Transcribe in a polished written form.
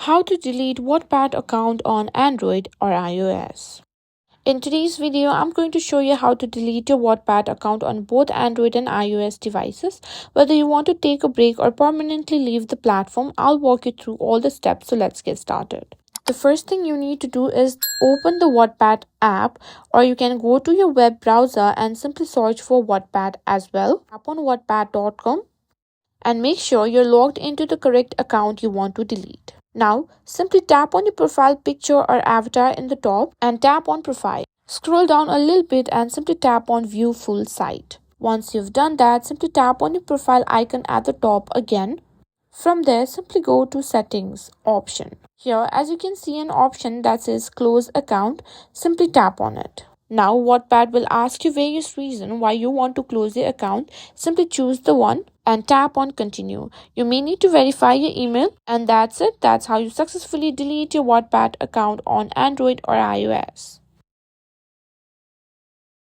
How to delete Wattpad account on Android or iOS. In today's video, I'm going to show you how to delete your Wattpad account on both Android and iOS devices. Whether you want to take a break or permanently leave the platform, I'll walk you through all the steps, so let's get started. The first thing you need to do is open the Wattpad app, or you can go to your web browser and simply search for Wattpad as well. Tap on wattpad.com and make sure you're logged into the correct account you want to delete. Now, simply tap on your profile picture or avatar in the top and tap on Profile. Scroll down a little bit and simply tap on View Full Site. Once you've done that, simply tap on your profile icon at the top again. From there, simply go to Settings option. Here, as you can see an option that says Close Account, simply tap on it. Now, Wattpad will ask you various reasons why you want to close the account. Simply choose the one and tap on Continue. You may need to verify your email, and that's it. That's how you successfully delete your Wattpad account on Android or iOS.